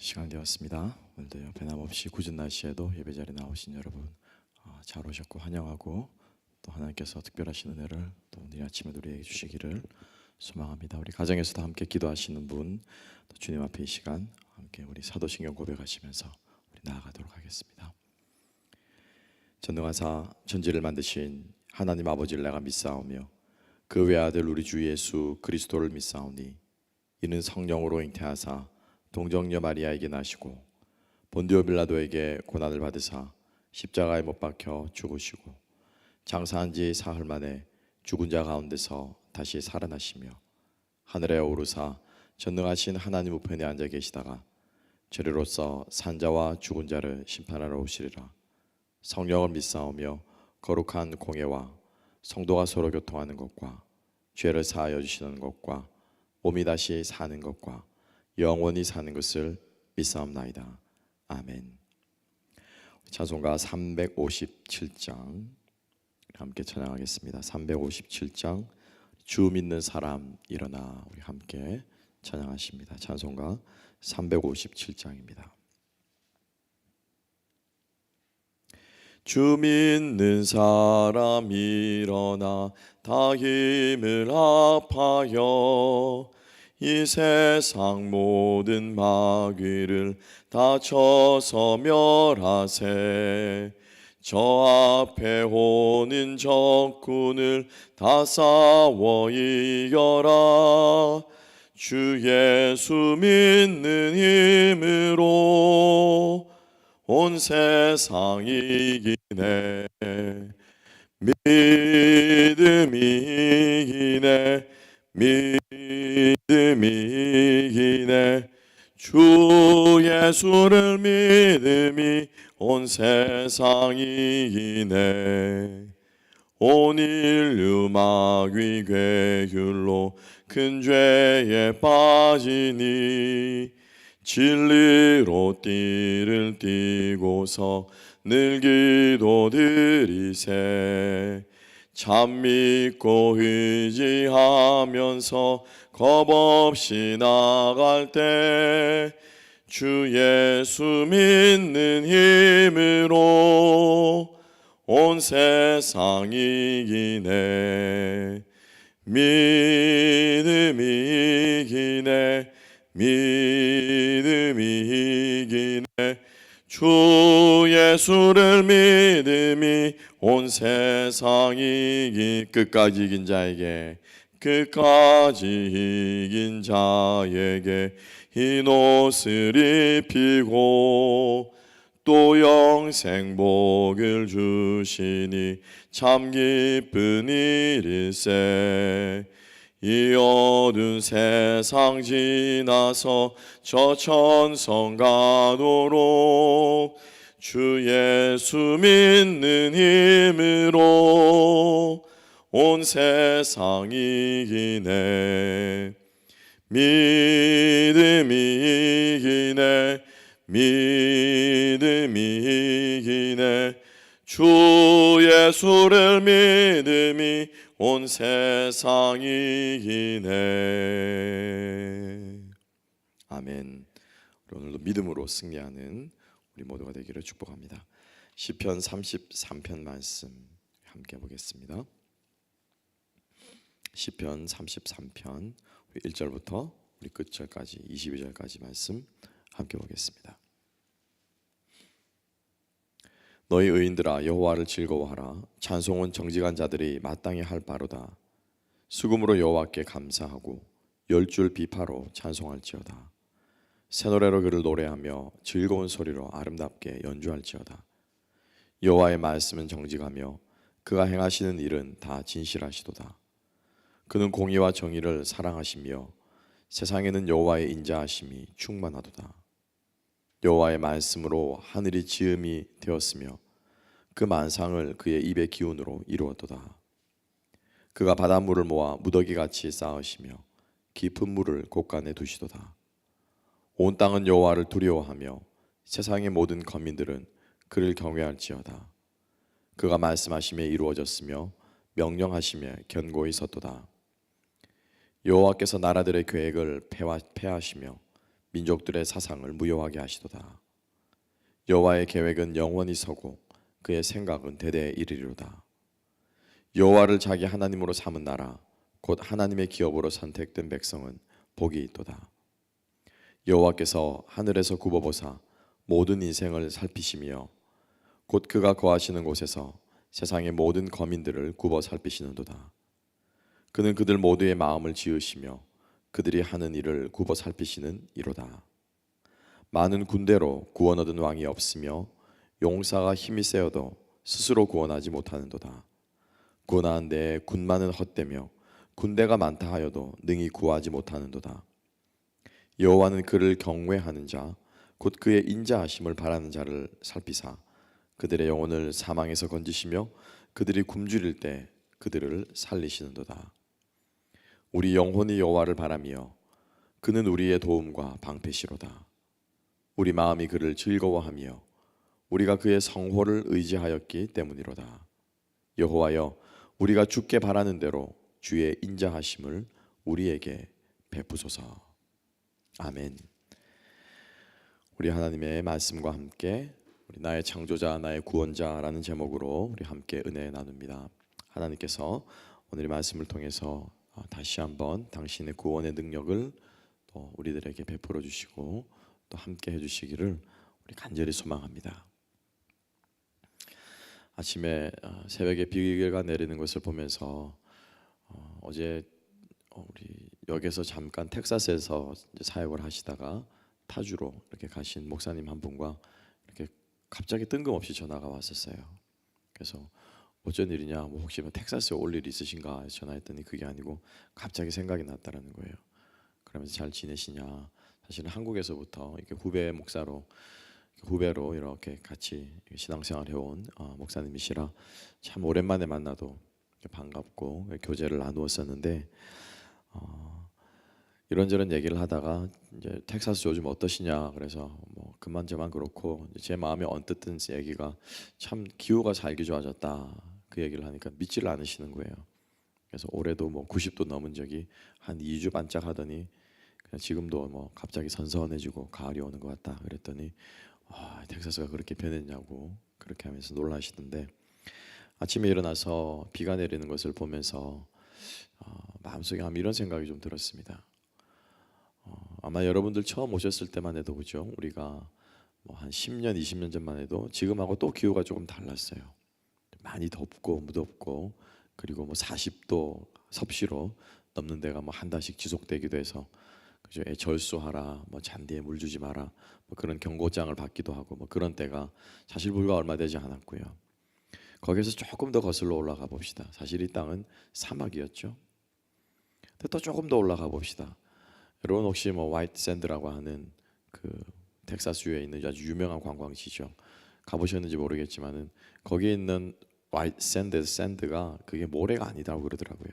시간 되었습니다. 오늘도 변함없이 굳은 날씨에도 예배 자리에 나오신 여러분 잘 오셨고 환영하고, 또 하나님께서 특별하신 은혜를 또 오늘 아침에 우리에게 주시기를 소망합니다. 우리 가정에서도 함께 기도하시는 분, 또 주님 앞에 이 시간 함께 우리 사도신경 고백하시면서 우리 나아가도록 하겠습니다. 전능하사 천지를 만드신 하나님 아버지를 내가 믿사오며 그 외아들 우리 주 예수 그리스도를 믿사오니 이는 성령으로 잉태하사 동정녀 마리아에게 나시고 본디오 빌라도에게 고난을 받으사 십자가에 못 박혀 죽으시고 장사한 지 사흘 만에 죽은 자 가운데서 다시 살아나시며 하늘에 오르사 전능하신 하나님 우편에 앉아 계시다가 저리로서 산자와 죽은 자를 심판하러 오시리라. 성령을 믿사오며 거룩한 공예와 성도가 서로 교통하는 것과 죄를 사하여 주시는 것과 몸이 다시 사는 것과 영원히 사는 것을 믿사옵나이다. 아멘. 찬송가 357장 함께 찬양하겠습니다. 357장 주 믿는 사람 일어나, 우리 함께 찬양하십니다. 찬송가 357장입니다. 주 믿는 사람 일어나 다 힘을 합하여 이 세상 모든 마귀를 다 쳐서 멸하세. 저 앞에 오는 적군을 다 싸워 이겨라. 주 예수 믿는 힘으로 온 세상 이기네. 믿음이 이기네. 믿음이 이기네. 주 예수를 믿음이 온 세상 이기네. 온 인류 마귀 괴율로 큰 죄에 빠지니 진리로 띠를 띠고서 늘 기도드리세. 참 믿고 의지하면서 겁없이 나갈 때 주 예수 믿는 힘으로 온 세상 이기네. 믿음이 이기네. 믿음이 이기네. 주 예수를 믿음이 온 세상 끝까지 이긴 자에게, 끝까지 이긴 자에게 흰 옷을 입히고 또 영생 복을 주시니 참 기쁜 일일세. 이 어두운 세상 지나서 저 천성 가도록 주 예수 믿는 힘으로 온 세상 이기네. 믿음이 이기네. 믿음이 이기네. 주 예수를 믿음이 온 세상 이기네. 아멘. 오늘도 믿음으로 승리하는 우리 모두가 되기를 축복합니다. 시편 33편 말씀 함께 보겠습니다. 시편 33편 1절부터 우리 끝절까지 22절까지 말씀 함께 보겠습니다. 너희 의인들아 여호와를 즐거워하라. 찬송은 정직한 자들이 마땅히 할 바로다. 수금으로 여호와께 감사하고 열줄 비파로 찬송할지어다. 새 노래로 그를 노래하며 즐거운 소리로 아름답게 연주할지어다. 여호와의 말씀은 정직하며 그가 행하시는 일은 다 진실하시도다. 그는 공의와 정의를 사랑하시며 세상에는 여호와의 인자하심이 충만하도다. 여호와의 말씀으로 하늘이 지음이 되었으며 그 만상을 그의 입의 기운으로 이루었도다. 그가 바닷물을 모아 무더기같이 쌓으시며 깊은 물을 곳간에 두시도다. 온 땅은 여호와를 두려워하며 세상의 모든 거민들은 그를 경외할지어다. 그가 말씀하심에 이루어졌으며 명령하심에 견고히 섰도다. 여호와께서 나라들의 계획을 폐하시며 민족들의 사상을 무효하게 하시도다. 여호와의 계획은 영원히 서고 그의 생각은 대대에 이르리로다. 여호와를 자기 하나님으로 삼은 나라 곧 하나님의 기업으로 선택된 백성은 복이 있도다. 여호와께서 하늘에서 굽어보사 모든 인생을 살피시며 곧 그가 거하시는 곳에서 세상의 모든 거민들을 굽어 살피시는도다. 그는 그들 모두의 마음을 지으시며 그들이 하는 일을 굽어 살피시는 이로다. 많은 군대로 구원 얻은 왕이 없으며 용사가 힘이 세어도 스스로 구원하지 못하는도다. 구원하는데 군마는 헛되며 군대가 많다 하여도 능히 구하지 못하는도다. 여호와는 그를 경외하는 자 곧 그의 인자하심을 바라는 자를 살피사 그들의 영혼을 사망에서 건지시며 그들이 굶주릴 때 그들을 살리시는도다. 우리 영혼이 여호와를 바라며 그는 우리의 도움과 방패시로다. 우리 마음이 그를 즐거워하며 우리가 그의 성호를 의지하였기 때문이로다. 여호와여, 우리가 주께 바라는 대로 주의 인자하심을 우리에게 베푸소서. 아멘. 우리 하나님의 말씀과 함께 우리 나의 창조자 나의 구원자라는 제목으로 우리 함께 은혜 나눕니다. 하나님께서 오늘의 말씀을 통해서 다시 한번 당신의 구원의 능력을 또 우리들에게 베풀어 주시고 또 함께 해주시기를 우리 간절히 소망합니다. 아침에 새벽에 비가 내리는 것을 보면서 어제 우리 역에서 잠깐 텍사스에서 사역을 하시다가 타주로 이렇게 가신 목사님 한 분과 이렇게 갑자기 뜬금없이 전화가 왔었어요. 그래서 어쩐 일이냐, 뭐 혹시 텍사스에 올 일 있으신가 해서 전화했더니 그게 아니고 갑자기 생각이 났다라는 거예요. 그러면서 잘 지내시냐? 사실은 한국에서부터 이렇게 후배로 이렇게 같이 신앙생활 해온 목사님이시라 참 오랜만에 만나도 반갑고 교제를 나누었었는데 이런저런 얘기를 하다가 이제 텍사스 요즘 어떠시냐 그래서 뭐 그만저만 그렇고 제 마음에 언뜻 든 얘기가 참 기후가 살기 좋아졌다 그 얘기를 하니까 믿지를 않으시는 거예요. 그래서 올해도 뭐 90도 넘은 적이 한 2주 반짝 하더니 그냥 지금도 뭐 갑자기 선선해지고 가을이 오는 것 같다 그랬더니 텍사스가 그렇게 변했냐고 그렇게 하면서 놀라시던데 아침에 일어나서 비가 내리는 것을 보면서 마음속에 아마 이런 생각이 좀 들었습니다. 아마 여러분들 처음 오셨을 때만 해도 그죠? 우리가 뭐 한 10년, 20년 전만 해도 지금하고 또 기후가 조금 달랐어요. 많이 덥고 무덥고 그리고 뭐 40도 섭씨로 넘는 데가 뭐 한 달씩 지속되기도 해서 그죠? 절수하라, 뭐 잔디에 물 주지 마라, 뭐 그런 경고장을 받기도 하고 뭐 그런 때가 사실 불과 얼마 되지 않았고요. 거기에서 조금 더 거슬러 올라가 봅시다. 사실 이 땅은 사막이었죠. 근데 또 조금 더 올라가 봅시다. 여러분 혹시 뭐 화이트 샌드라고 하는 그 텍사스주에 있는 아주 유명한 관광지죠. 가보셨는지 모르겠지만은 거기에 있는 화이트 샌드가 그게 모래가 아니다고 그러더라고요.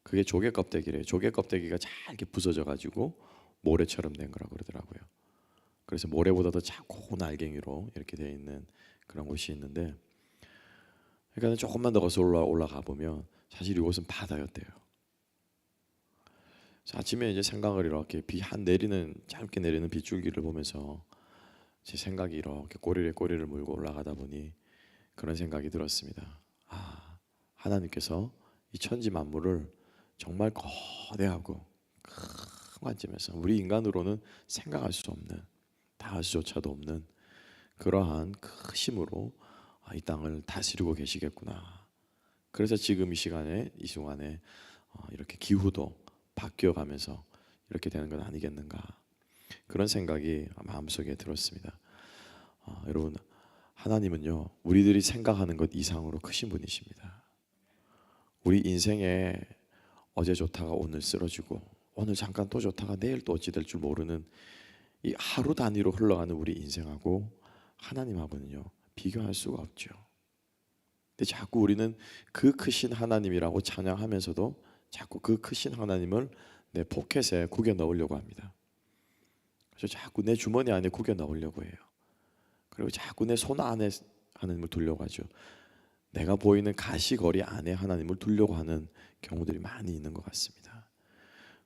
그게 조개 껍데기래요. 조개 껍데기가 잘 이렇게 부서져 가지고 모래처럼 된 거라고 그러더라고요. 그래서 모래보다 더 작고 날갱이로 이렇게 되어 있는 그런 곳이 있는데, 그러니까 조금만 더 거슬러 올라가 보면 사실 이곳은 바다였대요. 아침에 이제 생각을 이렇게 짧게 내리는 빗줄기를 보면서 제 생각이 이렇게 꼬리를 물고 올라가다 보니 그런 생각이 들었습니다. 하나님께서 이 천지 만물을 정말 거대하고 큰 관점에서 우리 인간으로는 생각할 수 없는, 닿을 수조차도 없는 그러한 크심으로 이 땅을 다스리고 계시겠구나. 그래서 지금 이 순간에 이렇게 기후도 바뀌어가면서 이렇게 되는 건 아니겠는가, 그런 생각이 마음속에 들었습니다. 여러분, 하나님은요 우리들이 생각하는 것 이상으로 크신 분이십니다. 우리 인생에 어제 좋다가 오늘 쓰러지고 오늘 잠깐 또 좋다가 내일 또 어찌 될 줄 모르는 이 하루 단위로 흘러가는 우리 인생하고 하나님하고는요 비교할 수가 없죠. 근데 자꾸 우리는 그 크신 하나님이라고 찬양하면서도 자꾸 그 크신 하나님을 내 포켓에 구겨 넣으려고 합니다. 그래서 자꾸 내 주머니 안에 구겨 넣으려고 해요. 그리고 자꾸 내 손 안에 하나님을 두려고 하죠. 내가 보이는 가시거리 안에 하나님을 두려고 하는 경우들이 많이 있는 것 같습니다.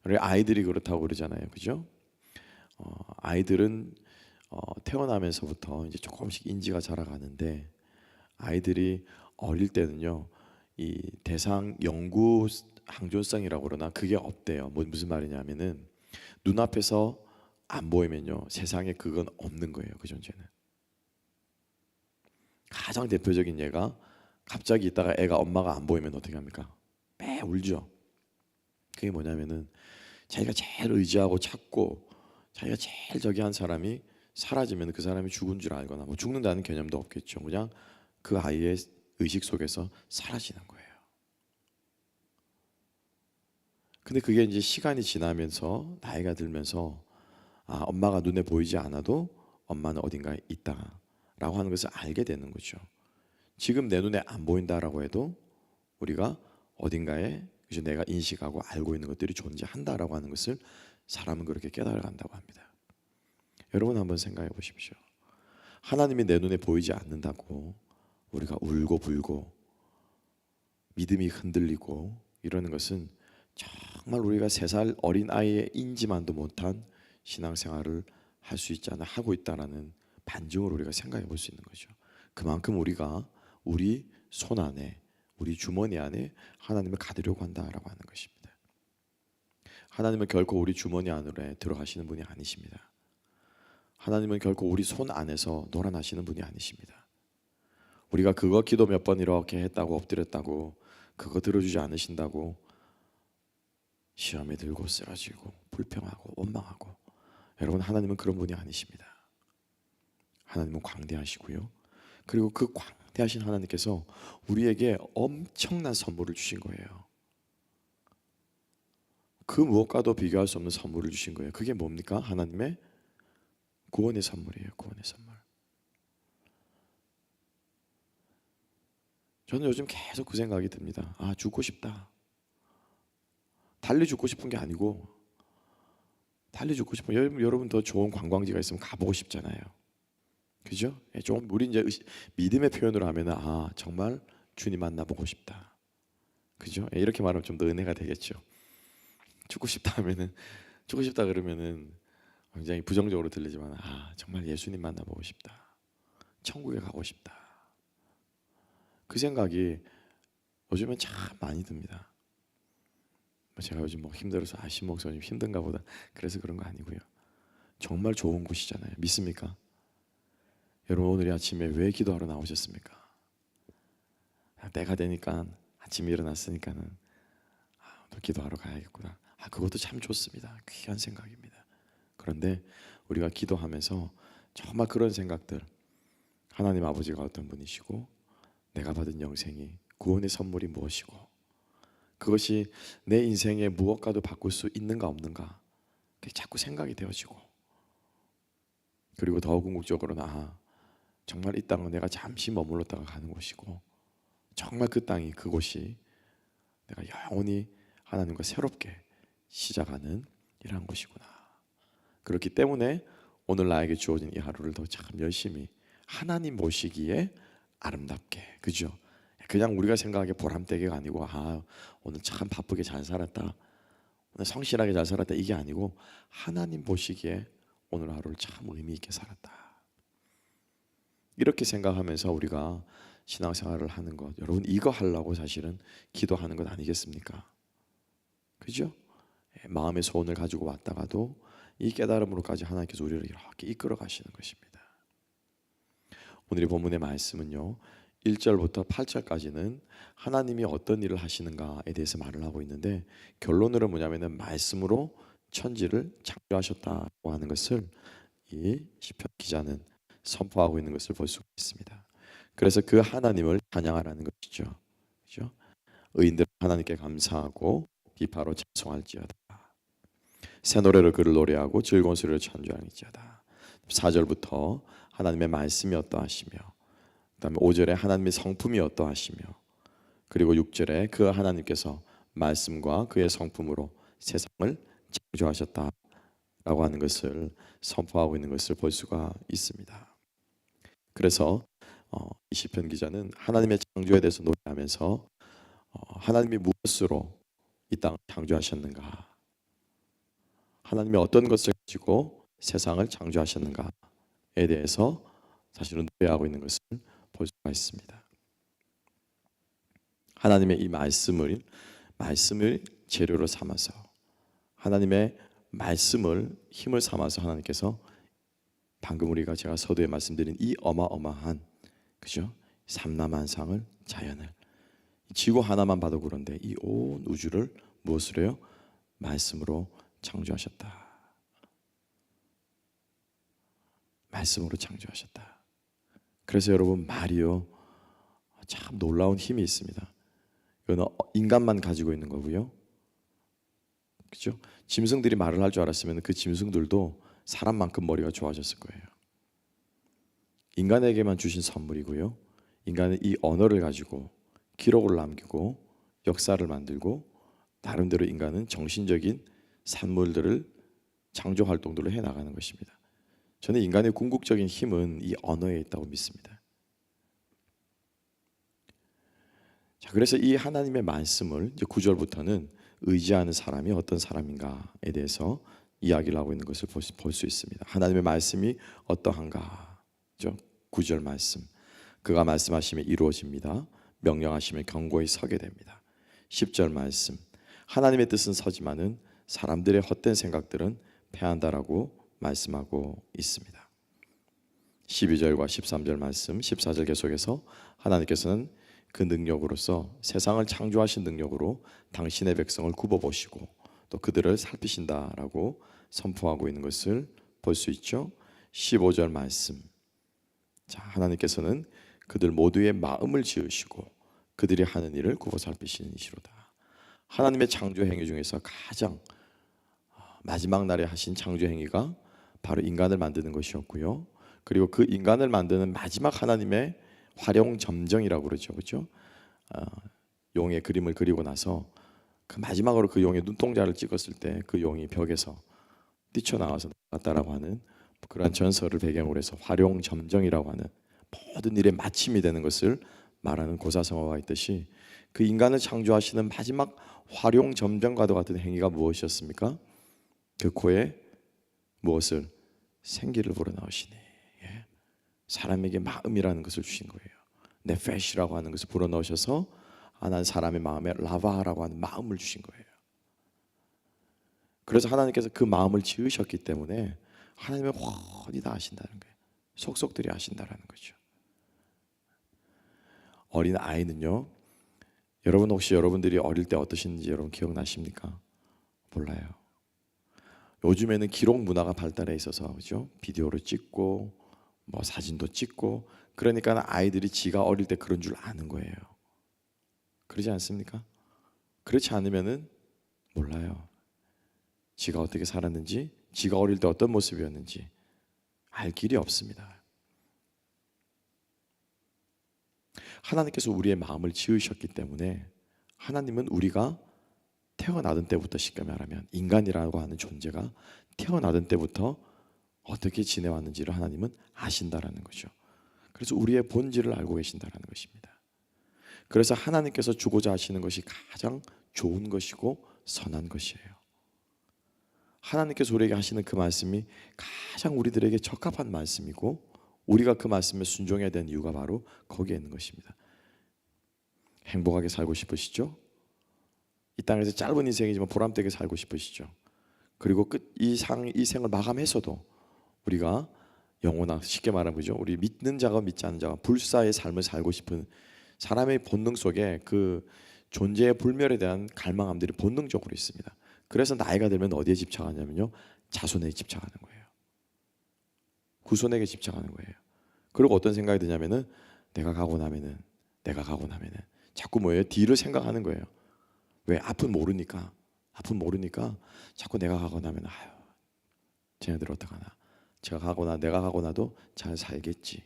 우리 아이들이 그렇다고 그러잖아요, 그죠? 아이들은 태어나면서부터 이제 조금씩 인지가 자라가는데 아이들이 어릴 때는요 이 대상 영구 항존성이라고 그러나 그게 없대요. 무슨 말이냐면은 눈앞에서 안 보이면요 세상에 그건 없는 거예요. 그 존재는. 가장 대표적인 예가 갑자기 있다가 애가 엄마가 안 보이면 어떻게 합니까? 매 울죠. 그게 뭐냐면은 자기가 제일 의지하고 찾고 자기가 제일 저기 한 사람이 사라지면 그 사람이 죽은 줄 알거나 뭐 죽는다는 개념도 없겠죠. 그냥 그 아이의 의식 속에서 사라지는 거예요. 근데 그게 이제 시간이 지나면서 나이가 들면서 엄마가 눈에 보이지 않아도 엄마는 어딘가에 있다라고 하는 것을 알게 되는 거죠. 지금 내 눈에 안 보인다라고 해도 우리가 어딘가에 그죠 내가 인식하고 알고 있는 것들이 존재한다라고 하는 것을 사람은 그렇게 깨달아간다고 합니다. 여러분 한번 생각해 보십시오. 하나님이 내 눈에 보이지 않는다고 우리가 울고 불고 믿음이 흔들리고 이러는 것은 정말 우리가 3살 어린 아이의 인지만도 못한 신앙생활을 할 수 있지 않아 하고 있다라는 반증을 우리가 생각해 볼 수 있는 거죠. 그만큼 우리가 우리 손 안에 우리 주머니 안에 하나님을 가두려고 한다라고 하는 것입니다. 하나님은 결코 우리 주머니 안으로 들어가시는 분이 아니십니다. 하나님은 결코 우리 손 안에서 놀아나시는 분이 아니십니다. 우리가 그거 기도 몇 번 이렇게 했다고 엎드렸다고 그거 들어주지 않으신다고 시험에 들고 쓰러지고 불평하고 원망하고 여러분 하나님은 그런 분이 아니십니다. 하나님은 광대하시고요. 그리고 그 광대하신 하나님께서 우리에게 엄청난 선물을 주신 거예요. 그 무엇과도 비교할 수 없는 선물을 주신 거예요. 그게 뭡니까? 하나님의 구원의 선물이에요. 구원의 선물. 저는 요즘 계속 그 생각이 듭니다. 죽고 싶다. 달리 죽고 싶은 게 아니고 달리 죽고 싶은 여러분 더 좋은 관광지가 있으면 가보고 싶잖아요. 그죠? 좀 우리 이제 믿음의 표현으로 하면은 정말 주님 만나보고 싶다. 그죠? 이렇게 말하면 좀 더 은혜가 되겠죠. 죽고 싶다 하면은 죽고 싶다 그러면은 굉장히 부정적으로 들리지만 정말 예수님 만나보고 싶다. 천국에 가고 싶다. 그 생각이 요즘엔 참 많이 듭니다. 제가 요즘 힘들어서 신목사님 힘든가 보다 그래서 그런 거 아니고요. 정말 좋은 곳이잖아요. 믿습니까? 여러분 오늘 아침에 왜 기도하러 나오셨습니까? 때가 되니까 아침에 일어났으니까는 또 기도하러 가야겠구나. 그것도 참 좋습니다. 귀한 생각입니다. 그런데 우리가 기도하면서 정말 그런 생각들 하나님 아버지가 어떤 분이시고 내가 받은 영생이 구원의 선물이 무엇이고 그것이 내 인생에 무엇과도 바꿀 수 있는가 없는가 그게 자꾸 생각이 되어지고 그리고 더 궁극적으로는 정말 이 땅은 내가 잠시 머물렀다가 가는 곳이고 정말 그 땅이 그곳이 내가 영원히 하나님과 새롭게 시작하는 이러한 곳이구나. 그렇기 때문에 오늘 나에게 주어진 이 하루를 더 참 열심히 하나님 보시기에 아름답게 그죠? 그냥 우리가 생각하기에 보람되게가 아니고 오늘 참 바쁘게 잘 살았다 오늘 성실하게 잘 살았다 이게 아니고 하나님 보시기에 오늘 하루를 참 의미 있게 살았다 이렇게 생각하면서 우리가 신앙생활을 하는 것 여러분 이거 하려고 사실은 기도하는 것 아니겠습니까? 그죠? 마음의 소원을 가지고 왔다가도 이 깨달음으로까지 하나님께서 우리를 이렇게 이끌어 가시는 것입니다. 오늘의 본문의 말씀은요 1절부터 8절까지는 하나님이 어떤 일을 하시는가에 대해서 말을 하고 있는데 결론으로 뭐냐면은 말씀으로 천지를 창조하셨다고 하는 것을 이 시편 기자는 선포하고 있는 것을 볼 수가 있습니다. 그래서 그 하나님을 찬양하라는 것이죠. 그렇죠? 의인들 하나님께 감사하고 비파로 찬송할지어다. 새 노래로 그를 노래하고 즐거운 소리로 찬송할지어다. 4절부터 하나님의 말씀이 어떠하시며 그다음에 5절에 하나님의 성품이 어떠하시며 그리고 6절에 그 하나님께서 말씀과 그의 성품으로 세상을 창조하셨다라고 하는 것을 선포하고 있는 것을 볼 수가 있습니다. 그래서 이 시편 기자는 하나님의 창조에 대해서 노래하면서 하나님이 무엇으로 이 땅을 창조하셨는가 하나님이 어떤 것을 가지고 세상을 창조하셨는가에 대해서 사실은 노래하고 있는 것을 볼 수가 있습니다. 하나님의 이 말씀을 재료로 삼아서, 하나님의 말씀을 힘을 삼아서 하나님께서 방금 우리가 제가 서두에 말씀드린 이 어마어마한, 그죠? 삼라만상을, 자연을, 지구 하나만 봐도 그런데 이 온 우주를 무엇으로 해요? 말씀으로 창조하셨다. 말씀으로 창조하셨다. 그래서 여러분, 말이요, 참 놀라운 힘이 있습니다. 이거는 인간만 가지고 있는 거고요, 그죠? 짐승들이 말을 할 줄 알았으면 그 짐승들도 사람만큼 머리가 좋아졌을 거예요. 인간에게만 주신 선물이고요, 인간은 이 언어를 가지고 기록을 남기고 역사를 만들고, 나름대로 인간은 정신적인 산물들을, 창조 활동들을 해나가는 것입니다. 저는 인간의 궁극적인 힘은 이 언어에 있다고 믿습니다. 자, 그래서 이 하나님의 말씀을 이제 9절부터는 의지하는 사람이 어떤 사람인가에 대해서 이야기를 하고 있는 것을 볼 수 있습니다. 하나님의 말씀이 어떠한가? 9절 말씀. 그가 말씀하시면 이루어집니다. 명령하시면 견고히 서게 됩니다. 10절 말씀. 하나님의 뜻은 서지만은 사람들의 헛된 생각들은 패한다라고 말씀하고 있습니다. 12절과 13절 말씀, 14절 계속해서 하나님께서는 그 능력으로서, 세상을 창조하신 능력으로 당신의 백성을 굽어보시고 또 그들을 살피신다라고 선포하고 있는 것을 볼 수 있죠. 15절 말씀. 자, 하나님께서는 그들 모두의 마음을 지으시고 그들이 하는 일을 굽어 살피시는 이시로다. 하나님의 창조 행위 중에서 가장 마지막 날에 하신 창조 행위가 바로 인간을 만드는 것이었고요. 그리고 그 인간을 만드는 마지막 하나님의 활용 점정이라고 그러죠, 그렇죠? 용의 그림을 그리고 나서 그 마지막으로 그 용의 눈동자를 찍었을 때 그 용이 벽에서 뛰쳐나와서 나왔다라고 하는 그러한 전설을 배경으로 해서 활용 점정이라고 하는 모든 일의 마침이 되는 것을 말하는 고사성어가 있듯이, 그 인간을 창조하시는 마지막 활용 점정과도 같은 행위가 무엇이었습니까? 그 코에 무엇을? 생기를 불어넣으시니, 사람에게 마음이라는 것을 주신 거예요. 네페시라고 하는 것을 불어넣으셔서 난 사람의 마음에 라바라고 하는 마음을 주신 거예요. 그래서 하나님께서 그 마음을 지으셨기 때문에 하나님의 훤히 다 아신다는 거예요. 속속들이 아신다라는 거죠. 어린 아이는요, 여러분 혹시 여러분들이 어릴 때 어떠신지 여러분 기억나십니까? 몰라요. 요즘에는 기록 문화가 발달해 있어서, 그죠? 비디오로 찍고 뭐 사진도 찍고, 그러니까 아이들이 지가 어릴 때 그런 줄 아는 거예요. 그러지 않습니까? 그렇지 않으면은 몰라요. 지가 어떻게 살았는지, 지가 어릴 때 어떤 모습이었는지 알 길이 없습니다. 하나님께서 우리의 마음을 지으셨기 때문에, 하나님은 우리가 태어나던 때부터, 쉽게 말하면 인간이라고 하는 존재가 태어나던 때부터 어떻게 지내왔는지를 하나님은 아신다라는 거죠. 그래서 우리의 본질을 알고 계신다라는 것입니다. 그래서 하나님께서 주고자 하시는 것이 가장 좋은 것이고 선한 것이에요. 하나님께서 우리에게 하시는 그 말씀이 가장 우리들에게 적합한 말씀이고, 우리가 그 말씀에 순종해야 되는 이유가 바로 거기에 있는 것입니다. 행복하게 살고 싶으시죠? 이 땅에서 짧은 인생이지만 보람되게 살고 싶으시죠? 그리고 이 생을 마감해서도 우리가 영원한, 쉽게 말하면 그죠? 우리 믿는 자가 믿지 않는 자가 불사의 삶을 살고 싶은 사람의 본능 속에 그 존재의 불멸에 대한 갈망함들이 본능적으로 있습니다. 그래서 나이가 들면 어디에 집착하냐면요, 자손에 집착하는 거예요. 후손에게 집착하는 거예요. 그리고 어떤 생각이 드냐면은 내가 가고 나면은 자꾸 뭐예요? 뒤를 생각하는 거예요. 왜? 앞은 모르니까 자꾸 내가 가고 나면 쟤네들 어떡하나, 내가 가고 나도 잘 살겠지.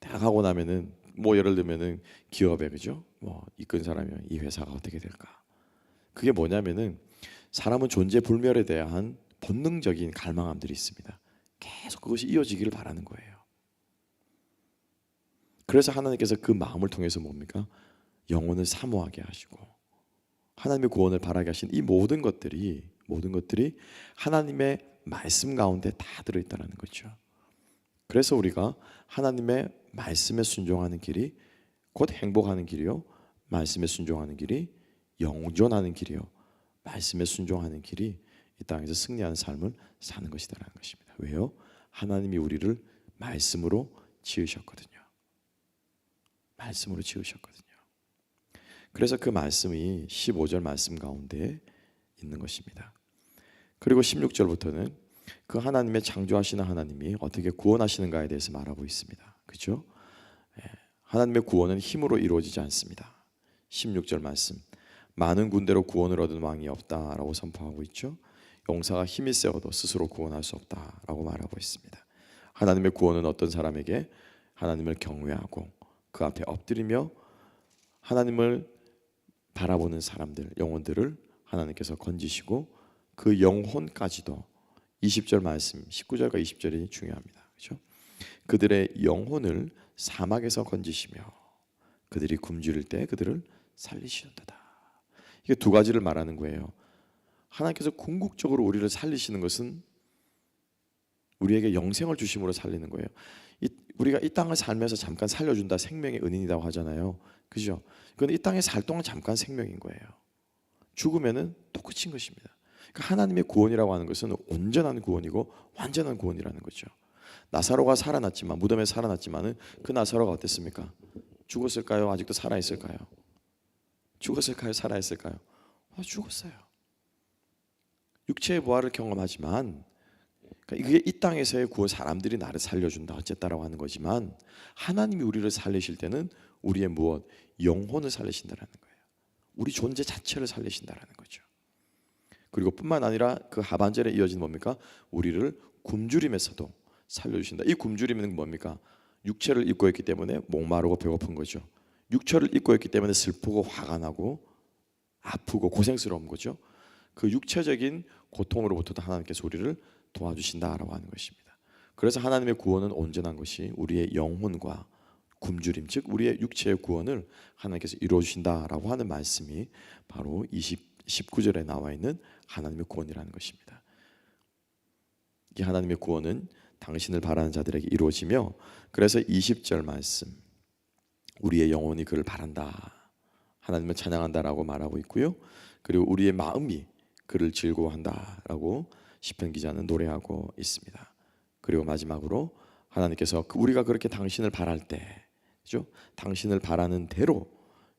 내가 가고 나면은 뭐 예를 들면은 기업에, 그죠? 뭐 이끈 사람이면 이 회사가 어떻게 될까? 그게 뭐냐면은 사람은 존재 불멸에 대한 본능적인 갈망함들이 있습니다. 계속 그것이 이어지기를 바라는 거예요. 그래서 하나님께서 그 마음을 통해서 뭡니까? 영혼을 사모하게 하시고 하나님의 구원을 바라게 하신 이 모든 것들이 하나님의 말씀 가운데 다 들어있다는 거죠. 그래서 우리가 하나님의 말씀에 순종하는 길이 곧 행복하는 길이요, 말씀에 순종하는 길이 영존하는 길이요, 말씀에 순종하는 길이 이 땅에서 승리하는 삶을 사는 것이다라는 것입니다. 왜요? 하나님이 우리를 말씀으로 지으셨거든요. 말씀으로 지으셨거든요. 그래서 그 말씀이 15절 말씀 가운데 있는 것입니다. 그리고 16절부터는 그 하나님의 창조하시는 하나님이 어떻게 구원하시는가에 대해서 말하고 있습니다. 그렇죠? 하나님의 구원은 힘으로 이루어지지 않습니다. 16절 말씀, 많은 군대로 구원을 얻은 왕이 없다라고 선포하고 있죠. 용사가 힘이 세어도 스스로 구원할 수 없다라고 말하고 있습니다. 하나님의 구원은 어떤 사람에게 하나님을 경외하고 그 앞에 엎드리며 하나님을 바라보는 사람들, 영혼들을 하나님께서 건지시고 그 영혼까지도 20절 말씀, 19절과 20절이 중요합니다. 그렇죠? 그들의 영혼을 사막에서 건지시며 그들이 굶주릴 때 그들을 살리시는도다. 이게 두 가지를 말하는 거예요. 하나님께서 궁극적으로 우리를 살리시는 것은 우리에게 영생을 주심으로 살리는 거예요. 우리가 이 땅을 살면서 잠깐 살려준다, 생명의 은인이라고 하잖아요. 그죠? 그런데 이 땅에 살 동안 잠깐 생명인 거예요. 죽으면은 또 끝인 것입니다. 그러니까 하나님의 구원이라고 하는 것은 온전한 구원이고 완전한 구원이라는 거죠. 나사로가 살아났지만, 무덤에 살아났지만은 그 나사로가 어땠습니까? 죽었을까요? 아직도 살아있을까요? 죽었을까요? 살아있을까요? 죽었어요. 육체의 부활을 경험하지만, 그러니까 이게 이 땅에서의 구원, 사람들이 나를 살려준다 어쨌다라고 하는 거지만, 하나님이 우리를 살리실 때는 우리의 무엇? 영혼을 살리신다라는 거예요. 우리 존재 자체를 살리신다라는 거죠. 그리고 뿐만 아니라 그 하반절에 이어진 뭡니까? 우리를 굶주림에서도 살려주신다. 이 굶주림은 뭡니까? 육체를 입고 있기 때문에 목마르고 배고픈 거죠. 육체를 입고 있기 때문에 슬프고 화가 나고 아프고 고생스러운 거죠. 그 육체적인 고통으로부터도 하나님께서 우리를 도와주신다라고 하는 것입니다. 그래서 하나님의 구원은 온전한 것이 우리의 영혼과 굶주림, 즉 우리의 육체의 구원을 하나님께서 이루어주신다라고 하는 말씀이 바로 19절에 나와 있는 하나님의 구원이라는 것입니다. 이 하나님의 구원은 당신을 바라는 자들에게 이루어지며, 그래서 20절 말씀, 우리의 영혼이 그를 바란다, 하나님을 찬양한다라고 말하고 있고요. 그리고 우리의 마음이 그를 즐거워한다라고 시편 기자는 노래하고 있습니다. 그리고 마지막으로 하나님께서 우리가 그렇게 당신을 바랄 때, 그죠? 당신을 바라는 대로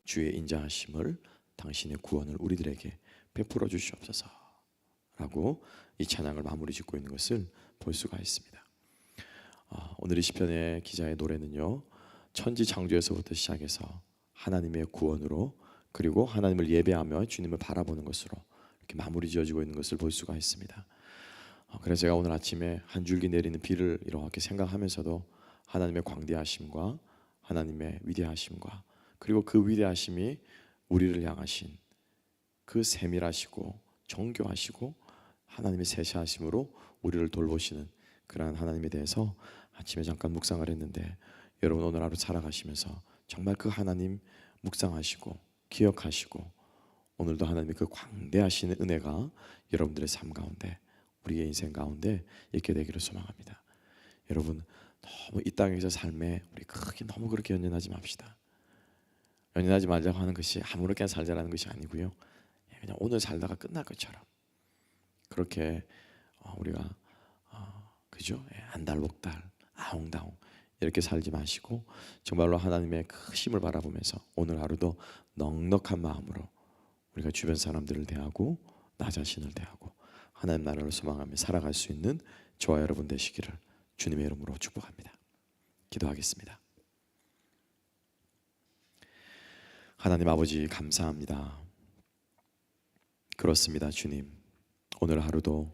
주의 인자하심을, 당신의 구원을 우리들에게 베풀어 주시옵소서라고 이 찬양을 마무리 짓고 있는 것을 볼 수가 있습니다. 오늘 이 시편의 기자의 노래는요, 천지 창조에서부터 시작해서 하나님의 구원으로, 그리고 하나님을 예배하며 주님을 바라보는 것으로 이렇게 마무리 지어지고 있는 것을 볼 수가 있습니다. 그래서 제가 오늘 아침에 한 줄기 내리는 비를 이렇게 생각하면서도 하나님의 광대하심과 하나님의 위대하심과, 그리고 그 위대하심이 우리를 향하신 그 세밀하시고 정교하시고 하나님의 세시하심으로 우리를 돌보시는 그러한 하나님에 대해서 아침에 잠깐 묵상을 했는데, 여러분 오늘 하루 살아가시면서 정말 그 하나님 묵상하시고 기억하시고, 오늘도 하나님의 그 광대하신 은혜가 여러분들의 삶 가운데, 우리의 인생 가운데 있게 되기를 소망합니다. 여러분, 너무 이 땅에서 삶에 우리 크게 너무 그렇게 연연하지 맙시다. 연연하지 말자고 하는 것이 아무렇게나 살자라는 것이 아니고요, 그냥 오늘 살다가 끝날 것처럼 그렇게 우리가 그죠? 안달복달, 아웅다웅 이렇게 살지 마시고, 정말로 하나님의 크심을 바라보면서 오늘 하루도 넉넉한 마음으로 우리가 주변 사람들을 대하고 나 자신을 대하고 하나님 나라를 소망하며 살아갈 수 있는 저와 여러분 되시기를 주님의 이름으로 축복합니다. 기도하겠습니다. 하나님 아버지, 감사합니다. 그렇습니다. 주님, 오늘 하루도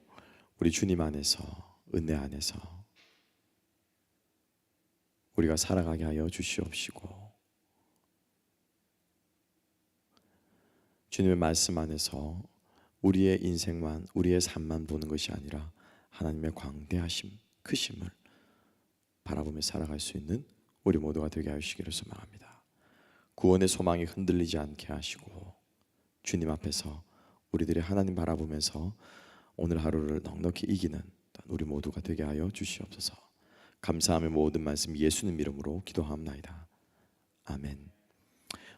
우리 주님 안에서, 은혜 안에서 우리가 살아가게 하여 주시옵시고, 주님의 말씀 안에서 우리의 인생만, 우리의 삶만 보는 것이 아니라 하나님의 광대하심, 크심을 바라보며 살아갈 수 있는 우리 모두가 되게 하시기를 소망합니다. 구원의 소망이 흔들리지 않게 하시고, 주님 앞에서 우리들이 하나님 바라보면서 오늘 하루를 넉넉히 이기는 우리 모두가 되게 하여 주시옵소서. 감사하며 모든 말씀 예수님 이름으로 기도하옵나이다. 아멘.